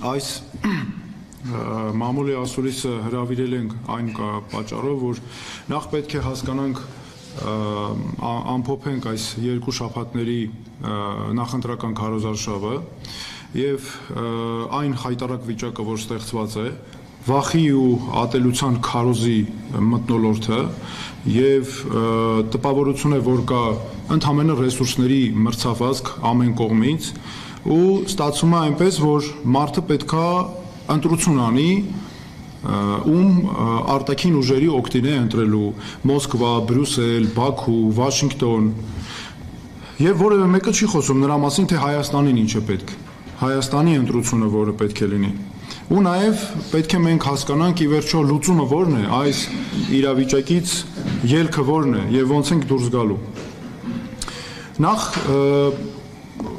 Այս մամուլի ասուլիսը հրավիրել ենք այն պատճառով, որ նախ պետք է հասկանանք ամփոփենք այս երկու շաբաթների նախընտրական քարոզարշավը եւ այն խայտարակ վիճակը, որ ստեղծված է, վախի ու ատելության քարոզի մթնոլորտը եւ տպավորություն է, որ կա ընդհանրապես ռեսուրսների մրցավազք ամեն կողմից ու ստացվում է այնպես, որ մարդը պետքա ընտրություն անի ում արտաքին ուժերի օգտին է ընտրելու Մոսկվա, Բրյուսել, Բաքու, Վաշինգտոն եւ որևէ մեկը չի խոսում նրա մասին, թե Հայաստանին ինչ է պետք, Հայաստանի ընտրությունը որը պետք է լինի ու նաեւ պետք է մենք հասկանանք ի վերջո լուծումը որն է, այս իրավիճակից ելքը որն է եւ ոնց ենք դուրս գալու նախ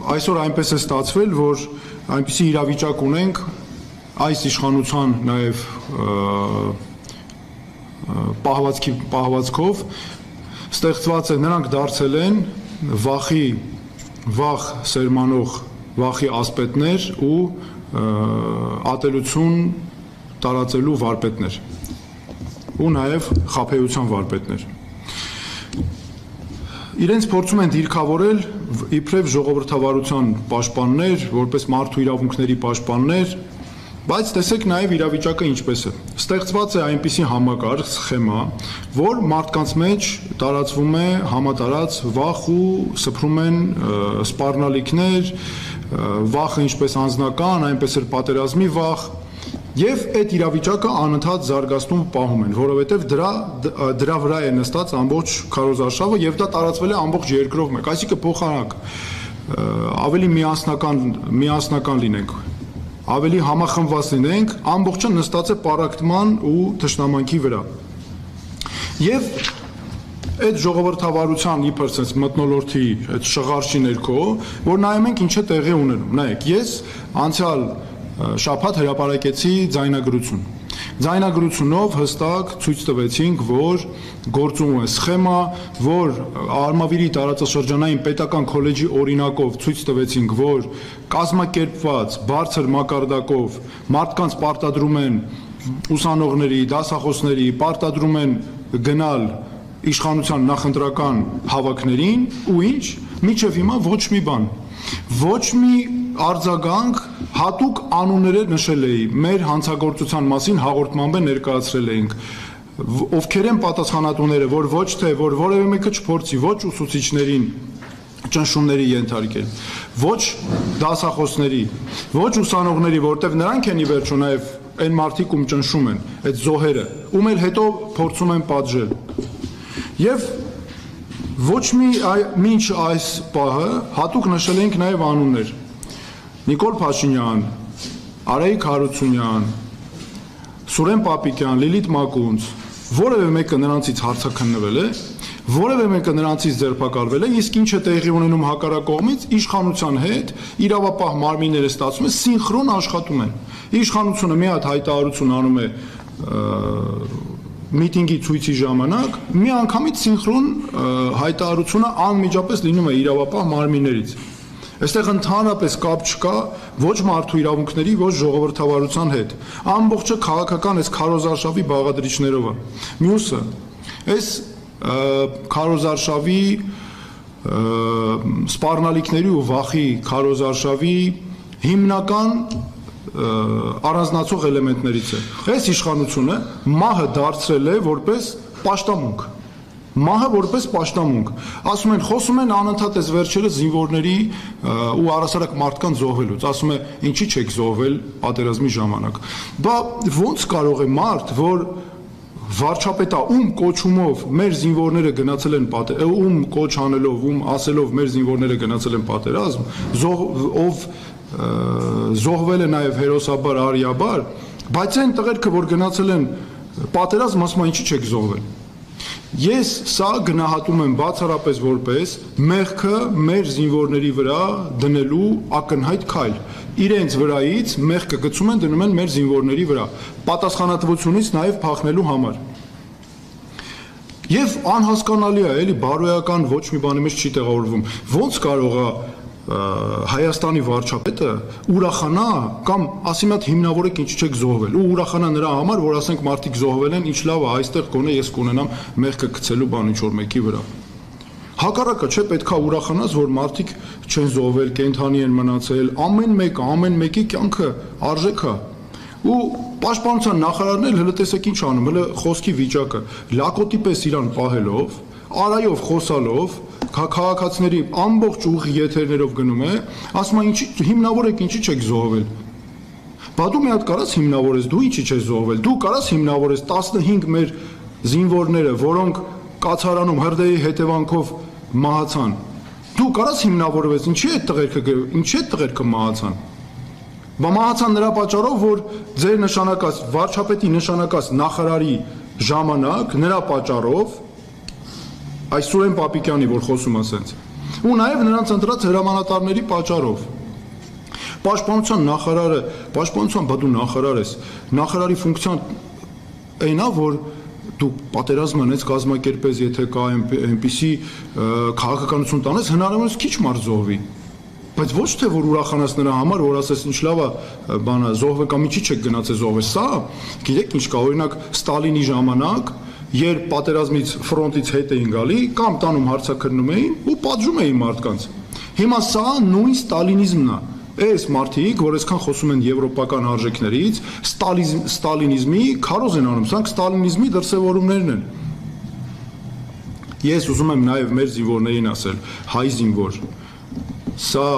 այսօր այնպես է ստացվել, որ այնպիսի իրավիճակ ունենք այս իշխանության նաև պահվածքով ստեղծված է նրանք դարձել են վախ սերմանող վախի ասպետներ ու ատելություն տարածելու վարպետներ ու նաև խաբեության վարպետներ իրենց փորձում են դիրքավորել իբրև ժողովրդավարության պաշտպաններ, որպես մարդու իրավունքների պաշտպաններ, բայց տեսեք նաև իրավիճակը ինչպես է։ Ստեղծված է այնպիսի համակարգ, սխեմա, որ մարդկանց մեջ տարածվում է համատարած վախ ու սփռում են սպառնալիքներ, վախը ինչպես անձնական, այնպես էլ պատերազմի վախ, եւ այդ իրավիճակը անընդհատ զարգացնում պահում են, որովհետեւ դրա վրա է նստած ամբողջ քարոզարշավը եւ դա տարածվել է ամբողջ երկրով մեկ, այսինքն փոխանակ ավելի միասնական լինենք, ավելի համախմբված լինենք, ամբողջը նստած է պառակտման ու թշնամանքի վրա։ Եվ այդ ժողովրդավարության իբր sense մթնոլորտի այդ շղարշի ներքո, որ նայում ենք ինչ է տեղի ունենում։ Նայեք, ես անցյալ շաբաթ հրապարակեցի ձայնագրություն։ Ձայնագրությունով հստակ ցույց տվեցինք, որ գործում է սխեմա, որ Արմավիրի տարածաշրջանային պետական քոլեջի օրինակով ցույց տվեցինք, որ կազմակերպված բարձր մակարդակով մարդկանց պարտադրում են ուսանողների, դասախոսների պարտադրում են գնալ իշխանության նախընտրական հավաքներին ու ինչ, մինչև հիմա ոչ մի բան, ոչ մի արձագանք հատուկ անունները նշել էի, մեր հանցագործության մասին հաղորդմամբ ներկայացրել էինք, ովքեր են պատասխանատուները, որ ոչ թե, որ որևէ մեկը չփորձի, ոչ ուսուցիչներին ճնշումների ենթարկել, ոչ դասախոսների, ոչ ուսանողների, որտեղ նրանք են ի վերջո նաև այն մարդիկ ում ճնշում են, այդ զոհերը, ում էլ հետո փորձում են պատժել։ Եվ ոչ մինչ այս պահը հատուկ նշել ենք նաև անուններ Նիկոլ Փաշինյան, Արայիկ Հարությունյան, Սուրեն Պապիկյան, Լիլիթ Մակունց, որևէ մեկը նրանցից հարցաքննվել է, որևէ մեկը նրանցից ձերբակալվել է, իսկ ինչ է տեղի ունենում հակառակ կողմից, իշխանության հետ իրավապահ մարմինները ստացվում է սինխրոն աշխատում են։ Իշխանությունը մի հատ հայտարարություն անում է միտինգի ցույցի ժամանակ, մի անգամից սինխրոն հայտարարությունը անմիջապես լինում է իրավապահ մարմիններից։ Այստեղ ընդհանրապես կապ չկա ոչ մարդու իրավունքների, ոչ ժողովրդավարության հետ։ Ամբողջը քաղաքական այս քարոզարշավի բաղադրիչներով է։ Մյուսը, այս քարոզարշավի սպառնալիքների ու վախի քարոզարշավի հիմնական առանձնացող էլեմենտներից է։ Այս իշխանությունը մահը դարձրել է որպես պաշտամունք։ Մահը որպես պաշտամունք, ասում են, խոսում են անընդհատ այս վերջերս զինվորների ու առասարակ մարդկանց զոհվելուց, ասում է, ինչի չեք զոհվել պատերազմի ժամանակ։ Բա ոնց կարող է մարդ, որ վարչապետա ում կոչումով մեր զինվորները գնացել են ում կոչ անելով, ում ասելով մեր զինվորները գնացել են պատերազմ, ով զոհվել է նաև հերոսաբար, արիաբար, բայց այն տղերքը, որ գնացել են պատերազմ, ասում են, ինչի չեք զոհվել։ Ես սա գնահատում եմ բացառապես որպես մեղքը մեր զինվորների վրա դնելու ակնհայտ քայլ։ Իրենց վրայից մեղքը գցում են դնում են մեր զինվորների վրա, պատասխանատվությունից նաև փախնելու համար։ Եվ անհասկանալի է, էլի բարոյական ոչ մի բանի մեջ չի տեղավորվում։ Ոնց կարող է Հայաստանի վարչապետը ուրախանա կամ ասի մատ հիմնավորեք ինչ չեք զոհվել ու ուրախանա նրա համար, որ ասենք մարդիկ զոհվել են, ինչ լավ է, այստեղ գոնե ես կունենամ մեղքը գցելու բան ինչ որ մեկի վրա։ Հակառակը չէ, պետքա ուրախանաս, որ մարդիկ չեն զոհվել, կենդանի են մնացել, ամեն մեկի կյանքը արժեք է։ Ու պաշտպանության նախարարն էլ հələ տեսեք ինչ անում, հələ խոսքի վիճակը լակոտի պես իրան պահելով, արայով խոսալով, քաղաքացիների ամբողջ ուղի եթերներով գնում է, ասում է ինչի հիմնավորեք ինչի չեք զոհվել։ Բա դու մի հատ կարաս հիմնավորես, դու ինչի չես զոհվել։ Դու կարաս հիմնավորես 15 մեր զինվորները, որոնք կացարանում հրդեհի հետևանքով մահացան։ Դու կարաս հիմնավորվես, ինչի է տղերքը մահացան։ Բա մահացան նրա պատճառով, որ ձեր նշանակած վարչապետի նշանակած նախարարի ժամանակ նրա պատճառով այս Սուրեն Պապիկյանի, որ խոսում է սենց, ու նաև նրանց ընտրած հրամանատարների պատճառով։ Պաշտպանության նախարարը, պաշտպանության բա դու նախարար ես, նախարարի ֆունկցիան այն է, որ դու պատերազմը նենց կազմակերպես, եթե կա այնպիսի քաղաքականություն տանես, հնարավորինս քիչ մարդ զոհվի։ Բայց ոչ թե որ ուրախանաս նրա համար, որ ասես ինչ լավ է, բանը զոհվե կամ ինչի չեք գնացել զոհվե, սա գիտեք ինչ կա, օրինակ Ստալինի ժամանակ, երբ պատերազմից ֆրոնտից հետ էին գալի, կամ տանում հարցաքննում էին ու պատժում էին մարդկանց։ Հիմա սա նույն ստալինիզմն է։ Այս մարդիկ, որ այսքան խոսում են եվրոպական արժեքներից, ստալինիզմի քարոզ են անում, սրանք ստալինիզմի դրսևորումներն են։ Ես ուզում եմ նաև մեր զինվորներին ասել, հայ զինվոր, սա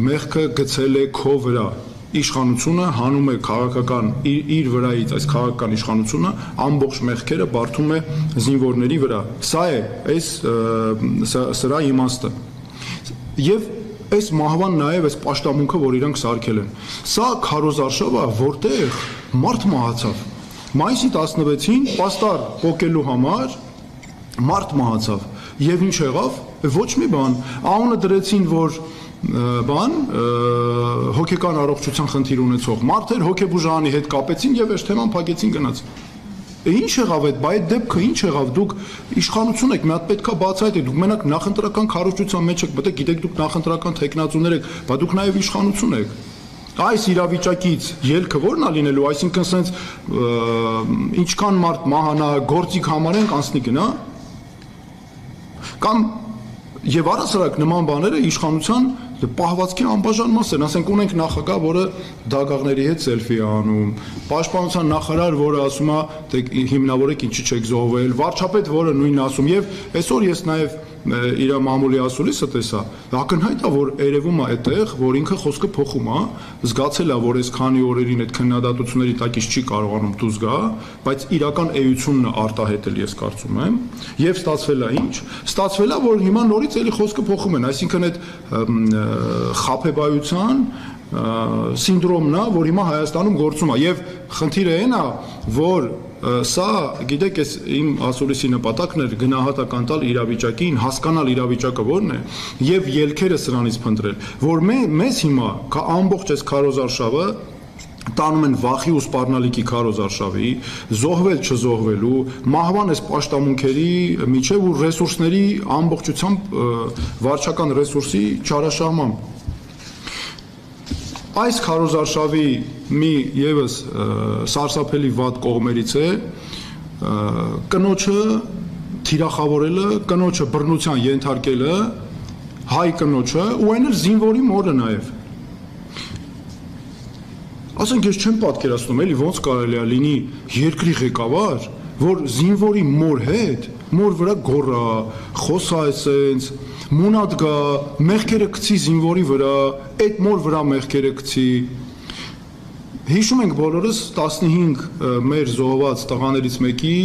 մեղքը գցել է քո վրա, իշխանությունը հանում է քաղաքական իր վրայից այս քաղաքական իշխանությունը ամբողջ մեղքերը բարդում է զինվորների վրա։ Սա է այս սրա իմաստը։ Եվ այս մահվան նաև այս պաշտամունքը, որ իրանք սարքել են։ Սա քարոզարշավ է, որտեղ մարդ մահացավ։ Մայիսի 16-ին պաստառ պոկելու համար մարդ մահացավ։ Եվ ինչ եղավ։ Ոչ մի բան, անունը դրեցին, որ հոգեկան առողջության խնդիր ունեցող մարդ էր, հոգեբուժարանի հետ կապեցին եւ այս թեման փակեցին գնաց։ Ինչ եղավ այդ, բայց դեպքը ինչ եղավ, դուք իշխանություն եք, մի հատ պետքա բացահայտեք, դուք մենակ նախընտրական քարոզչության մեջ եք, պետք է գիտեք դուք նախընտրական տեխնացուներ եք, բայց դուք նաեւ իշխանություն եք։ Այս իրավիճակից ելքը ո՞րն է լինելու, այսինքն sense ինչքան մարդ մահանա, գործիք համարենք անցնի գնա։ Կամ եւ առասարակ նման բաները իշխանության պահվածքի անբաժան մաս են, ասենք ունենք նախագահ, որը դագաղների հետ սելֆի է անում, պաշտպանության նախարար, որը ասում է, թե հիմնավորեք ինչի չեք զոհվել, վարչապետ, որը նույնն ասում, եւ այսօր ես նաեւ իր մամուլի ասուլիսը տեսա, ակնհայտ է, որ երևում է այդտեղ, որ ինքը խոսքը փոխում է, զգացել է, որ այս քանի օրերին այդ քննադատությունների տակից չի կարողանում դուրս գա, բայց իրական էությունն արտահայտել ես կարծում եմ, եւ ստացվել է ինչ, ստացվել է, որ հիմա նորից էլի խոսքը փոխում են, այսինքն այդ խաբեբայության սինդրոմն է, որ հիմա Հայաստանում գործում է, եւ խնդիրը այն է, որ սա, գիտեք, այս իմ ասուլիսի նպատակն էր գնահատական տալ իրավիճակին, հասկանալ իրավիճակը որն է եւ ելքերը սրանից փնտրել, որ մեզ հիմա ամբողջ այս քարոզարշավը տանում են վախի ու սպառնալիքի քարոզարշավի, զոհվել չզոհվելու, մահվան այս պաշտամունքերի միջև ու ռեսուրսների ամբողջությամբ վարչական ռեսուրսի չարաշահմամբ։ Այս քարոզարշավի մի եւս սարսափելի վատ կողմերից է կնոջը թիրախավորելը, կնոջը բռնության ենթարկելը, հայ կնոջը ու այն էլ զինվորի մորը նաեւ։ Ասենք ես չեմ պատկերացնում, էլի ոնց կարելի է լինի երկրի ղեկավար, որ զինվորի մոր հետ, մոր վրա գոռա, խոսա այսենց, մունատ գա, մեղքերը գցի զինվորի վրա, այդ մոր վրա մեղքերը գցի։ Հիշում ենք բոլորս 15 մեր զոհված տղաներից մեկի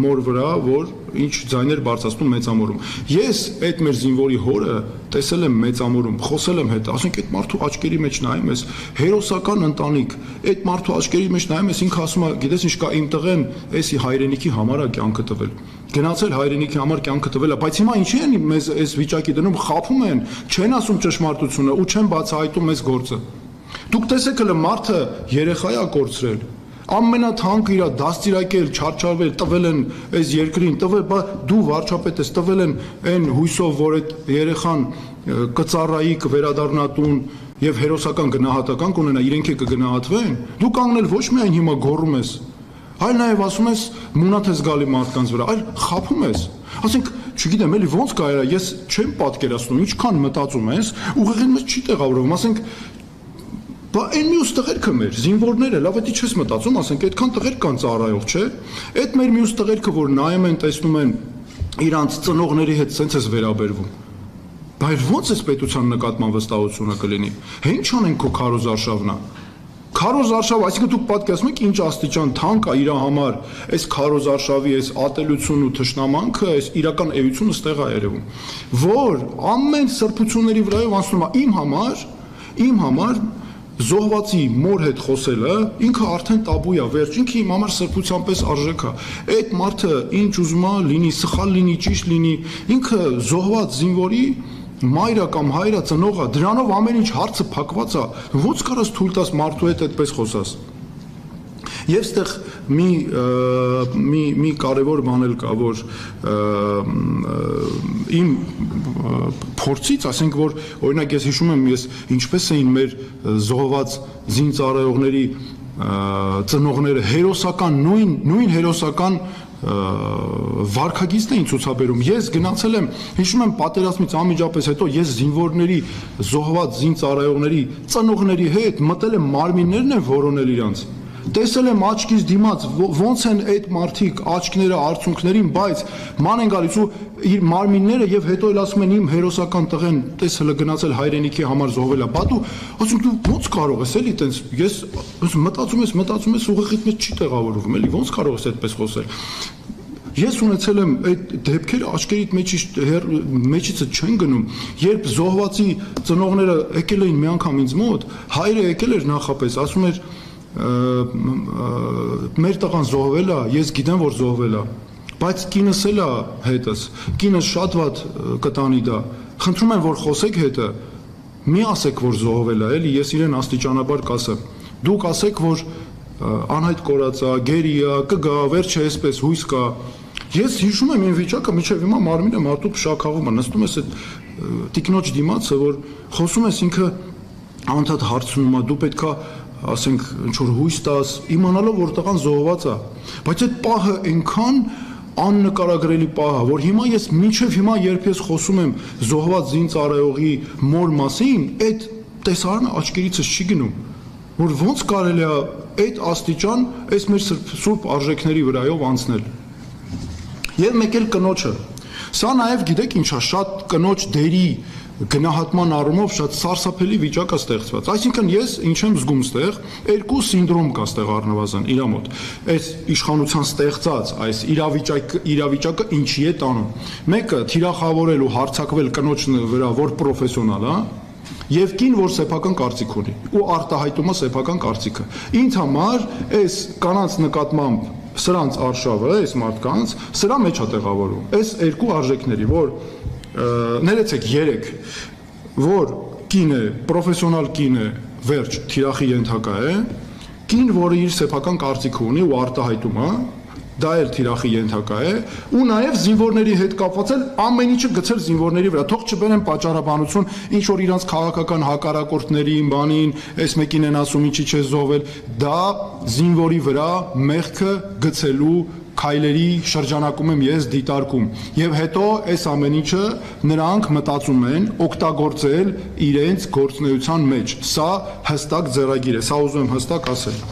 մոր վրա, որ ինչ ձայներ բարձրացնում մեծամորում։ Ես այդ մեր զինվորի հորը տեսել եմ մեծամորում, խոսել եմ հետ, ասենք այդ մարդու աչքերի մեջ նայում ես, հերոսական ընտանիք, այդ մարդու աչքերի մեջ նայում ես, ինքը ասում է, գիտես ինչ կա, իմ տղեն էսի հայրենիքի համար է կյանքը տվել։ Գնացել հայրենիքի համար կյանքը տվել է, բայց հիմա ինչի են մեզ այս վիճակի դնում, խաբում են, չեն ասում ճշմարտությունը ու չեն բացահայտում մեզ գործը։ Դուք տեսեք հələ մարդը երեխա է կորցրել, ամենաթանկը իր դաստիարակել, չարչարվել, տվել են այս երկրին, տվել, բա դու վարչապետ ես, տվել են այն հույսով, որ այդ երեխան կծառայի, կվերադառնա տուն եւ հերոսական գնահատական կունենա, իրենք կգնահատվեն, դու կանգնել ոչ միայն հիմա գոռում ես, այլ նաեւ ասում ես մունաթ ես գալի մարդկանց վրա, այլ խափում ես։ Ասենք, չգիտեմ, էլի ոնց կարելի է, ես չեմ պատկերացնում, ինչքան մտածում ես, ուղեղին մեջ չի տեղավորվում, ասենք, բա այն մյուս տղերքը մեր զինվորները, լավ էդի չես մտածում, ասենք, այդքան տղեր կան ծառայող, չէ՞։ Այդ մեր մյուս տղերքը, որ նայում են, տեսնում են իրանց ծնողների հետ սենց ես վերաբերվում։ Բայց ո՞նց էս պետության նկատմամբ վստահությունը կլինի։ Հե ինչ անեն քո քարոզարշավնա։ Քարոզարշավ, այսինքն դուք պատկերացնում եք ինչ աստիճան թանկ է իր համար, այս քարոզարշավի, այս ատելությունն ու թշնամանքը, այս իրական էությունը ստեղ է երևում, որ ամեն սրբությունների վրայով անցնում է իմ համար զոհվածի մոր հետ խոսելը ինքը արդեն տաբու է, վերջ, ինքը իմ համար սրբության պես արժեք է։ Այդ մարդը ինչ ուզում է լինի, սխալ լինի, ճիշտ լինի, ինքը զոհված զինվորի մայրը կամ հայրը ծնողը, դրանով ամեն ինչ հարցը փակված է, ո՞նց կարաս թույլ տաս մարդու հետ այդպես խոսաս։ Եվ ստեղ մի կարևոր բան էլ կա, որ իմ փորձից, ասենք, որ օրինակ ես հիշում եմ, ես ինչպես էին մեր զոհված զինծառայողների ծնողները հերոսական նույն հերոսական վարքագիծն էին ցուցաբերում։ Ես գնացել եմ, հիշում եմ պատերազմից անմիջապես հետո ես զինվորների զոհված զինծառայողների ծնողների հետ մտել եմ մարմիններն են որոնել իրանց։ Տեսել եմ աչքից դիմաց ոնց են այդ մարդիկ աչքները արցունքներին, բայց ման են գալիս ու իր մարմինները եւ հետո էլ ասում են իմ հերոսական տղեն տեսել գնացել հայրենիքի համար զոհվել է։ Բա դու ասում դու ոնց կարող ես էլի տենց ես մտածում ես ուղեղիդ մեջ չի տեղավորվում էլի ոնց կարող ես այդպես խոսել։ Ես ունեցել եմ այդ դեպքերը աչքերիդ մեջից չեն գնում, երբ զոհվածի ծնողները եկել էին մի անգամ ինձ մոտ, հայրը եկել էր նախապես, ասում էր մեր տղան զոհվել է, ես գիտեմ որ զոհվել է, բայց կինս էլ է հետս, կինս շատ վատ կտանի դա, խնդրում եմ որ խոսեք հետը, մի ասեք որ զոհվել է, էլի ես իրեն աստիճանաբար կասեմ, դուք ասեք որ անհայտ կորած է, գերի է, կգա, վերջը այսպես հույս կա, ես հիշում եմ իմ վիճակը, մինչև հիմա մարմինը մարդու փշաքաղում է, նստում ես այդ տիկնոջ դիմացը, որ խոսում ես ինքը անդադ հարցնում է, դու պետքա ասենք ինչ որ հույս տաս, իմանալով որ տղան զոհված է, բայց այդ պահը այնքան աննկարագրելի պահ է, որ հիմա ես մինչև հիմա երբ ես խոսում եմ զոհված զինծառայողի մոր մասին, այդ տեսարանը աչքերիցս չի գնում, որ ոնց կարելի է այդ աստիճան այս մեր սուրբ արժեքների վրայով անցնել։ Եվ մեկ էլ կնոջը, սա նաև գիտեք ինչ է, շատ կնոջ դերի գնահատման առումով շատ սարսափելի վիճակ է ստեղծված։ Այսինքն ես ինչ եմ զգում ստեղ, երկու սինդրոմ կա ստեղ առնվազն իր մոտ։ Այս իշխանության ստեղծած այս իրավիճակը ինչի է տանում։ Մեկը թիրախավորել ու հարձակվել կնոջ վրա, որ պրոֆեսիոնալ է, եւ կին, որ սեփական կարծիք ունի ու արտահայտում է սեփական կարծիքը։ Ինձ համար այս կանանց նկատմամբ սրանց արշավը, այս մարդկանց, սրա մեջ է տեղավորում։ Այս երկու արժեքների, որ ներեցեք 3, որ կին է, պրոֆեսիոնալ կին է, վերջ, թիրախի ենթակա է, կին, որը իր սեփական կարծիքը ունի ու արտահայտում է, դա էլ թիրախի ենթակա է, ու նաև զինվորների հետ կապված էլ ամեն ինչը գցել զինվորների վրա, թող չբերեն պատճառաբանություն, ինչ որ իրանց քաղաքական հակառակորդներին, բանին, այս մեկին են ասում ինչի չէ զոհվել, դա զինվորի վրա մեղքը գցելու քայլերի շրջանակում եմ ես դիտարկում եւ հետո այս ամեն ինչը նրանք մտածում են օգտագործել իրենց գործունեության մեջ, սա հստակ ձեռագիր է, սա ուզում եմ հստակ ասել։